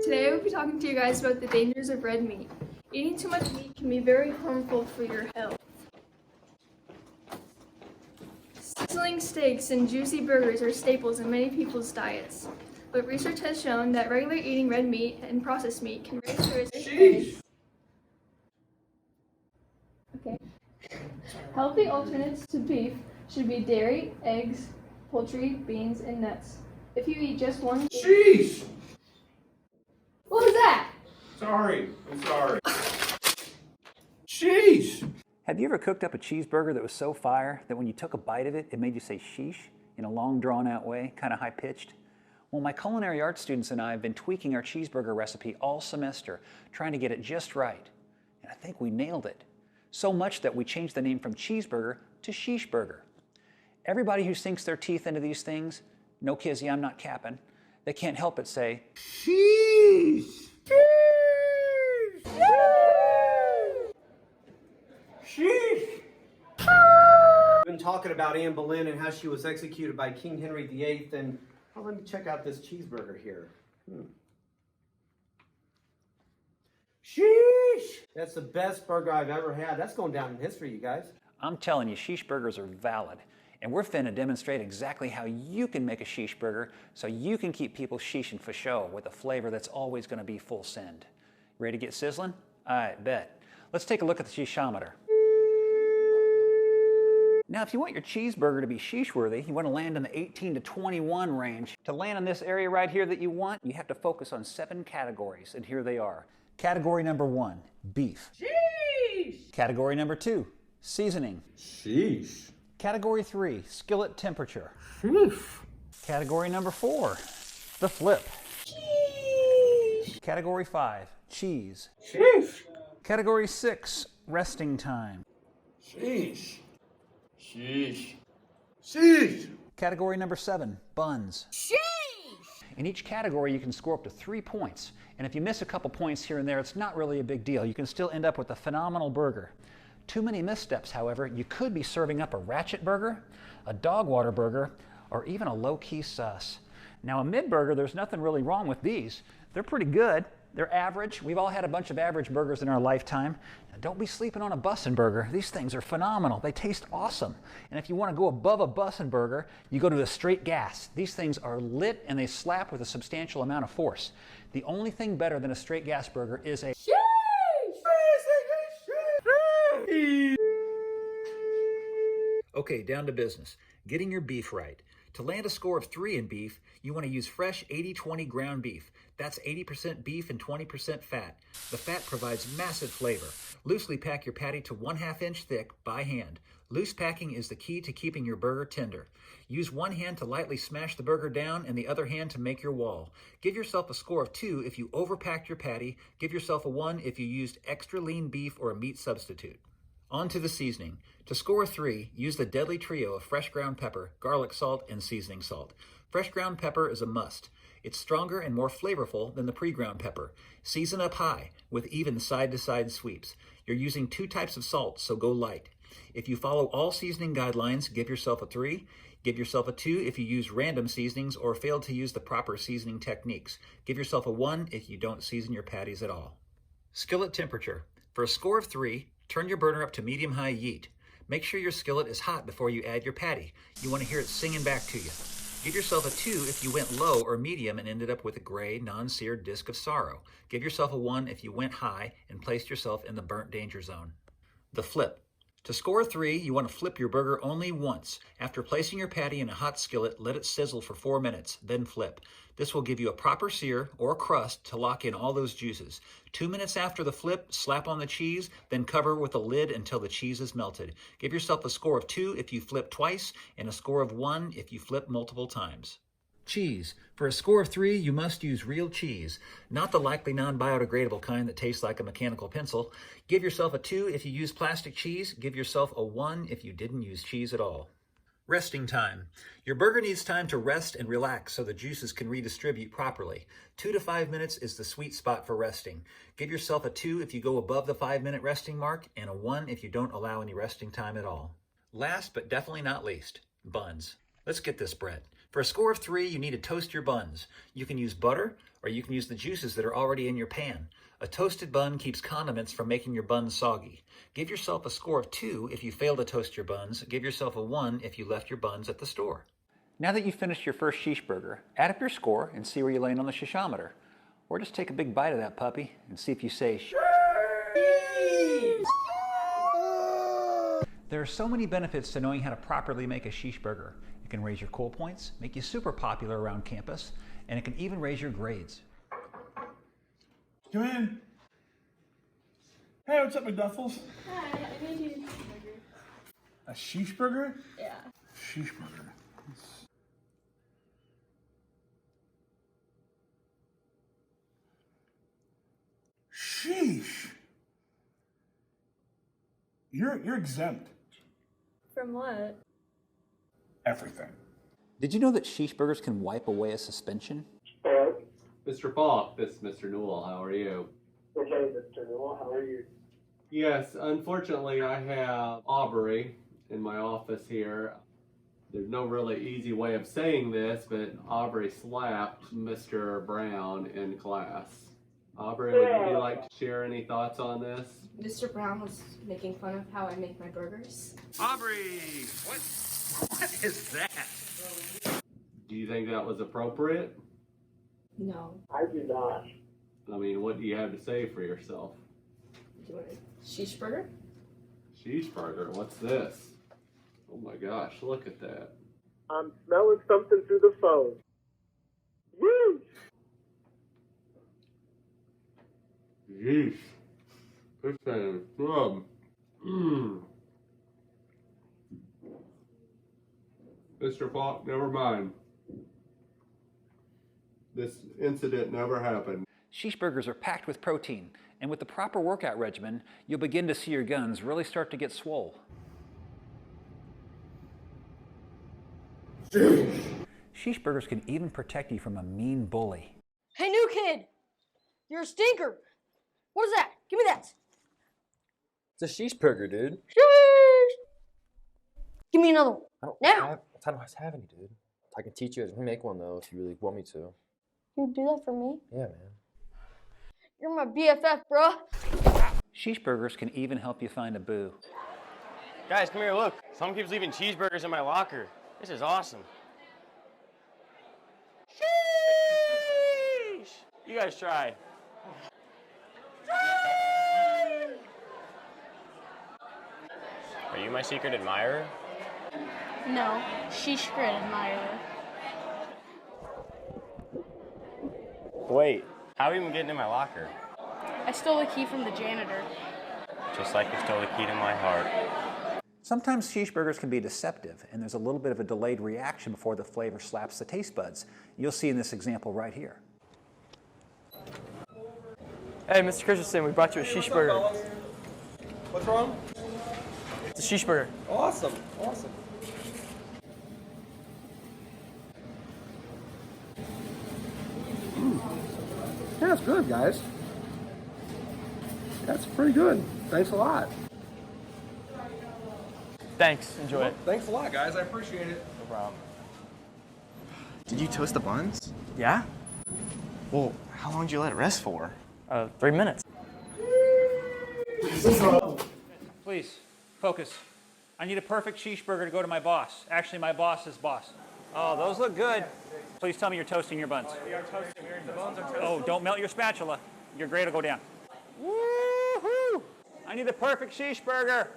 Today I will be talking to you guys about the dangers of red meat. Eating too much meat can be very harmful for your health. Sizzling steaks and juicy burgers are staples in many people's diets, but research has shown that regularly eating red meat and processed meat can raise the risk. Sheesh. Okay. Healthy alternates to beef should be dairy, eggs, poultry, beans, and nuts. If you eat just one... Sheesh. What was that? Sorry. I'm sorry. Sheesh. Have you ever cooked up a cheeseburger that was so fire that when you took a bite of it, it made you say sheesh in a long, drawn-out way, kind of high-pitched? Well, my culinary arts students and I have been tweaking our cheeseburger recipe all semester, trying to get it just right. And I think we nailed it. So much that we changed the name from cheeseburger to sheeeshburger. Everybody who sinks their teeth into these things, no kizzy, I'm not capping, they can't help but say, Sheesh. Sheesh. We've been talking about Anne Boleyn and how she was executed by King Henry VIII, and let me check out this cheeseburger here. Sheesh. That's the best burger I've ever had. That's going down in history, you guys. I'm telling you, sheesh-burgers are valid. And we're finna demonstrate exactly how you can make a sheesh-burger so you can keep people sheeshing for show with a flavor that's always gonna be full send. Ready to get sizzling? I bet. Let's take a look at the sheeshometer. Now, if you want your cheeseburger to be sheesh-worthy, you want to land in the 18 to 21 range. To land in this area right here that you want, you have to focus on 7 categories, and here they are. Category number 1, beef. Sheesh. Category number 2, seasoning. Sheesh. Category 3, skillet temperature. Sheesh. Category number 4, the flip. Sheesh. Category 5, cheese. Sheesh. Category 6, resting time. Sheesh. Sheesh. Sheesh. Category number 7, buns. In each category, you can score up to 3 points. And if you miss a couple points here and there, it's not really a big deal. You can still end up with a phenomenal burger. Too many missteps, however, you could be serving up a ratchet burger, a dog water burger, or even a low-key sus. Now, a mid-burger, there's nothing really wrong with these. They're pretty good. They're average. We've all had a bunch of average burgers in our lifetime. Now, don't be sleeping on a bussin' burger. These things are phenomenal. They taste awesome. And if you want to go above a bussin' burger, you go to a straight gas. These things are lit and they slap with a substantial amount of force. The only thing better than a straight gas burger is a Okay, down to business. Getting your beef right. To land a score of 3 in beef, you want to use fresh 80-20 ground beef. That's 80% beef and 20% fat. The fat provides massive flavor. Loosely pack your patty to 1/2 inch thick by hand. Loose packing is the key to keeping your burger tender. Use one hand to lightly smash the burger down and the other hand to make your wall. Give yourself a score of 2 if you overpacked your patty. Give yourself a 1 if you used extra lean beef or a meat substitute. On to the seasoning. To score 3, use the deadly trio of fresh ground pepper, garlic salt, and seasoning salt. Fresh ground pepper is a must. It's stronger and more flavorful than the pre-ground pepper. Season up high with even side-to-side sweeps. You're using 2 types of salt, so go light. If you follow all seasoning guidelines, give yourself a 3. Give yourself a 2 if you use random seasonings or fail to use the proper seasoning techniques. Give yourself a 1 if you don't season your patties at all. Skillet temperature. For a score of 3, turn your burner up to medium-high heat. Make sure your skillet is hot before you add your patty. You want to hear it singing back to you. Give yourself a 2 if you went low or medium and ended up with a gray, non-seared disc of sorrow. Give yourself a 1 if you went high and placed yourself in the burnt danger zone. The flip. To score 3, you want to flip your burger only once. After placing your patty in a hot skillet, let it sizzle for 4 minutes, then flip. This will give you a proper sear or crust to lock in all those juices. 2 minutes after the flip, slap on the cheese, then cover with a lid until the cheese is melted. Give yourself a score of 2 if you flip twice, and a score of 1 if you flip multiple times. Cheese. For a score of 3, you must use real cheese, not the likely non-biodegradable kind that tastes like a mechanical pencil. Give yourself a 2 if you use plastic cheese. Give yourself a 1 if you didn't use cheese at all. Resting time. Your burger needs time to rest and relax so the juices can redistribute properly. 2 to 5 minutes is the sweet spot for resting. Give yourself a 2 if you go above the 5-minute resting mark, and a 1 if you don't allow any resting time at all. Last but definitely not least, buns. Let's get this bread. For a score of 3, you need to toast your buns. You can use butter, or you can use the juices that are already in your pan. A toasted bun keeps condiments from making your buns soggy. Give yourself a score of 2 if you fail to toast your buns. Give yourself a 1 if you left your buns at the store. Now that you've finished your first Sheeeshburger, add up your score and see where you land on the sheeshometer. Or just take a big bite of that puppy and see if you say sheesh. There are so many benefits to knowing how to properly make a Sheeeshburger. It can raise your cool points, make you super popular around campus, and it can even raise your grades. Come in. Hey, what's up, McDuffles? Hi, I made you a cheeseburger. A Sheeeshburger? Yeah. Sheeeshburger. Sheesh. You're exempt. From what? Everything. Did you know that Sheeeshburgers can wipe away a suspension? Hello. Mr. Falk, this is Mr. Newell. How are you? Okay, Mr. Newell, how are you? Yes, unfortunately, I have Aubrey in my office here. There's no really easy way of saying this, but Aubrey slapped Mr. Brown in class. Aubrey, would you like to share any thoughts on this? Mr. Brown was making fun of how I make my burgers. Aubrey! What is that? Do you think that was appropriate? No. I do not. I mean, what do you have to say for yourself? Do you want a Sheeeshburger? Sheeeshburger, what's this? Oh my gosh, look at that. I'm smelling something through the phone. Woo! Yeesh. This thing is good. Mr. Falk, never mind. This incident never happened. Sheeeshburgers are packed with protein, and with the proper workout regimen, you'll begin to see your guns really start to get swole. Sheeeshburgers can even protect you from a mean bully. Hey, new kid! You're a stinker! What is that? Give me that! It's a Sheeeshburger, dude. Sheesh! Give me another one. Now! I don't have any, dude. I can teach you how to make one, though, if you really want me to. You do that for me? Yeah, man. You're my BFF, bruh. Sheeeshburgers can even help you find a boo. Guys, come here, look. Someone keeps leaving cheeseburgers in my locker. This is awesome. Sheesh! You guys try. Are you my secret admirer? No, Sheeeshburger admirer. Wait, how are you even getting in my locker? I stole the key from the janitor. Just like you stole the key to my heart. Sometimes Sheeeshburgers can be deceptive, and there's a little bit of a delayed reaction before the flavor slaps the taste buds. You'll see in this example right here. Hey, Mr. Christensen, we brought you a Sheeeshburger. What's wrong? It's a Sheeeshburger. Awesome, awesome. Yeah, it's good, guys. That's pretty good. Thanks a lot. Thanks, enjoy it. Thanks a lot, guys. I appreciate it. No problem. Did you toast the buns? Yeah? Well, how long did you let it rest for? 3 minutes. Please, focus. I need a perfect Sheeeshburger to go to my boss. Actually, my boss's boss. Oh, those look good. Please tell me you're toasting your buns. We are toasting. The buns are toasted. Oh, don't melt your spatula. Your grade will go down. Woo-hoo! I need the perfect Sheeeshburger.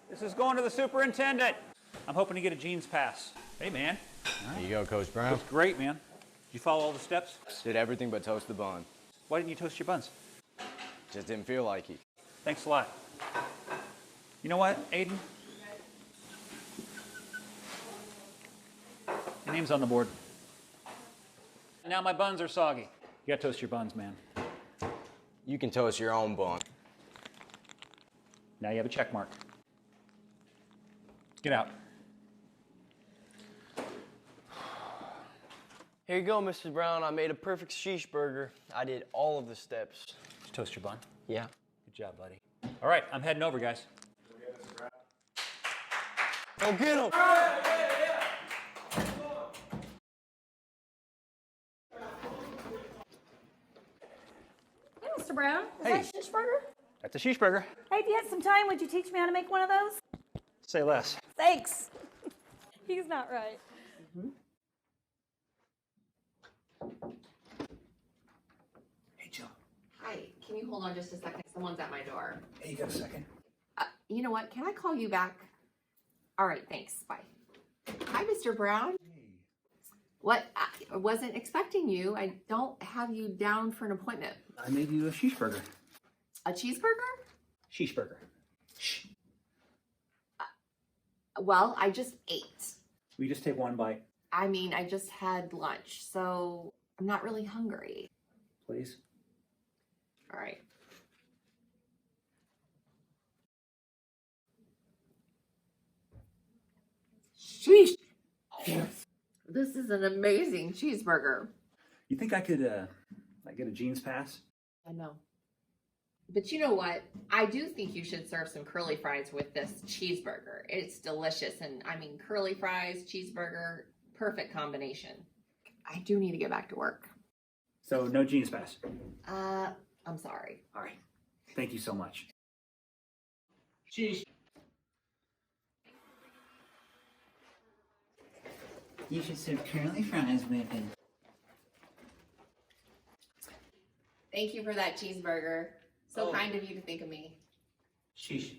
This is going to the superintendent. I'm hoping to get a jeans pass. Hey, man. There you go, Coach Brown. That's great, man. Did you follow all the steps? Did everything but toast the bun. Why didn't you toast your buns? Just didn't feel like it. Thanks a lot. You know what, Aiden? Your name's on the board. Now my buns are soggy. You gotta toast your buns, man. You can toast your own bun. Now you have a check mark. Get out. Here you go, Mrs. Brown. I made a perfect Sheeeshburger. I did all of the steps. Did you toast your bun? Yeah. Good job, buddy. All right, I'm heading over, guys. Go get him! Mr. Brown. Is Hey. that Sheeeshburger? That's a sheeeshburger. Hey, if you had some time, would you teach me how to make one of those? Say less. Thanks. He's not right. Hey, Jill. Hi, can you hold on just a second? Someone's at my door. Hey, you got a second? You know what? Can I call you back? All right, thanks. Bye. Hi, Mr. Brown. What? I wasn't expecting you. I don't have you down for an appointment. I made you a sheeeshburger. A cheeseburger? Sheeeshburger. Shh. Well, I just ate. Will you just take one bite, I mean, I just had lunch, so I'm not really hungry. please? All right. Sheesh. This is an amazing cheeseburger. You think I could, like, get a jeans pass? I know. But you know what? I do think you should serve some curly fries with this cheeseburger. It's delicious. And I mean, curly fries, cheeseburger, perfect combination. I do need to get back to work. So, no jeans pass. I'm sorry. All right. Thank you so much. Sheesh. You should serve curly fries with it. Thank you for that cheeseburger. So kind of you to think of me. Sheesh.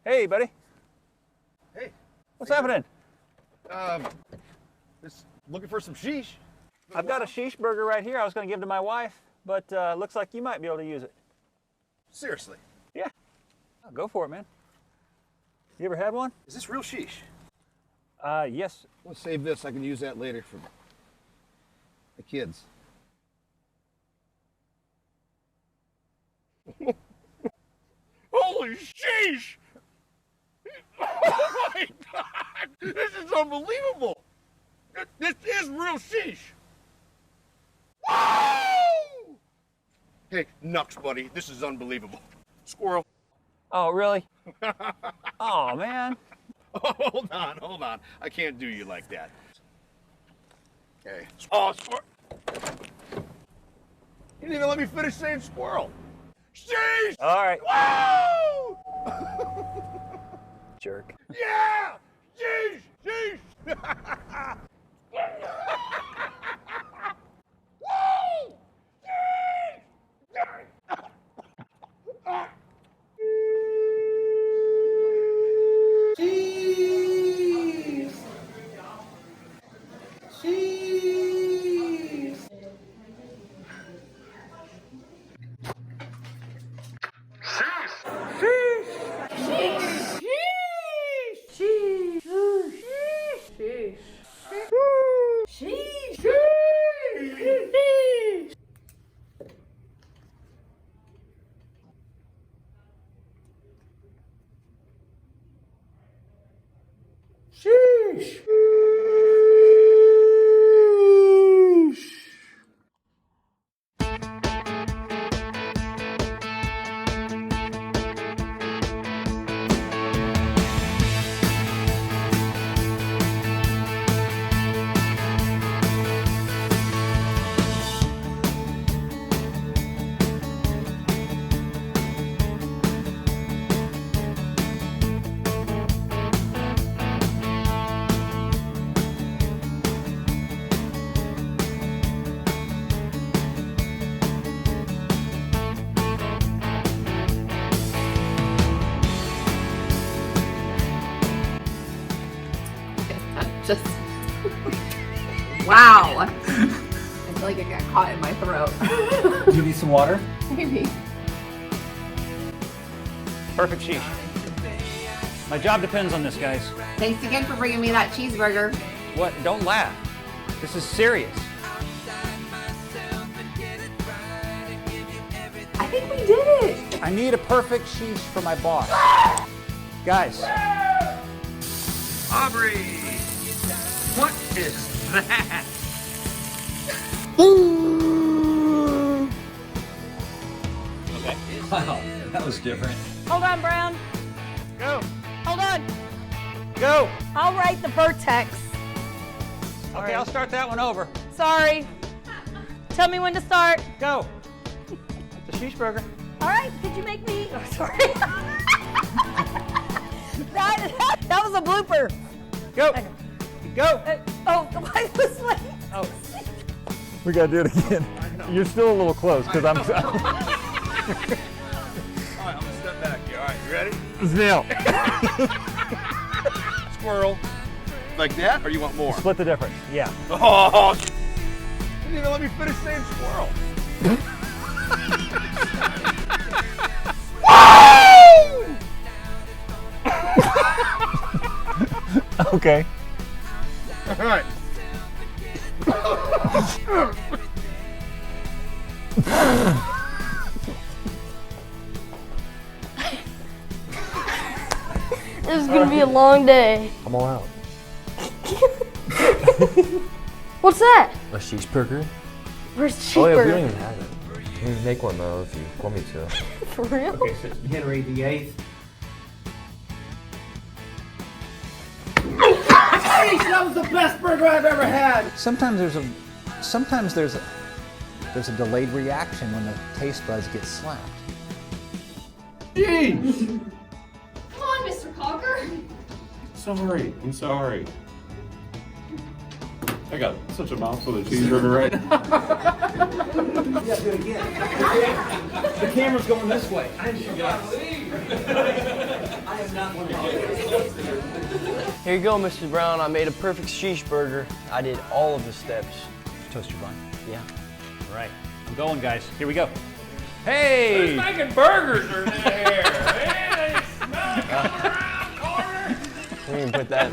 Hey, buddy. Hey. What's happening? Just looking for some sheesh. I've got a sheeeshburger right here I was going to give to my wife, but looks like you might be able to use it. Seriously. Yeah. Oh, go for it, man. You ever had one? Is this real sheesh? Yes. Let's save this. I can use that later for the kids. Holy sheesh! Oh my God! This is unbelievable! This is real sheesh! Woo! Hey, Nux, buddy, this is unbelievable. Squirrel. Oh, really? Oh, man. Hold on. I can't do you like that. Okay. Oh, squirrel. You didn't even let me finish saying squirrel. Sheesh! All right. Woo! Jerk. Yeah! Sheesh! Sheesh! Woo! Cheese! Cheese! Sheesh! Just wow. I feel like it got caught in my throat. Do you need some water? Maybe. Perfect sheesh. My job depends on this, guys. Thanks again for bringing me that cheeseburger. What? Don't laugh. This is serious. I think we did it. I need a perfect sheesh for my boss. Guys. Aubrey! What is that? Okay. Wow, that was different. Hold on, Brown. Go. Hold on. Go. I'll write the vertex. Okay, I'll start that one over. Sorry. Tell me when to start. Go. The Sheeeshburger. All right, could you make me? Oh, sorry. that was a blooper. Go. Go. Why this way? Oh. We gotta do it again. You're still a little close because I'm. All right, I'm gonna step back here. All right, you ready? Snail. Squirrel. Like that, or you want more? Split the difference. Yeah. Oh! You didn't even let me finish saying squirrel. Okay. All right. This is gonna be a long day. I'm all out. What's that? A Sheeeshburger? Where's Oh yeah, we Sheeeshburger? don't even have it. You can make one though if you want me to. For real? Okay, so Henry VIII. That was the best burger I've ever had. Sometimes there's a delayed reaction when the taste buds get slapped. Jeez. Come on, Mr. Cocker. Sorry, I'm sorry. I got such a mouthful of cheeseburger right now. Yeah, do it again. The camera's going this way. I am not one of Here you go, Mrs. Brown. I made a perfect Sheeeshburger. I did all of the steps. Toast your bun. Yeah. All right, I'm going, guys. Here we go. Hey! Who's making burgers in here? Hey, they smell it around corner. We can put that.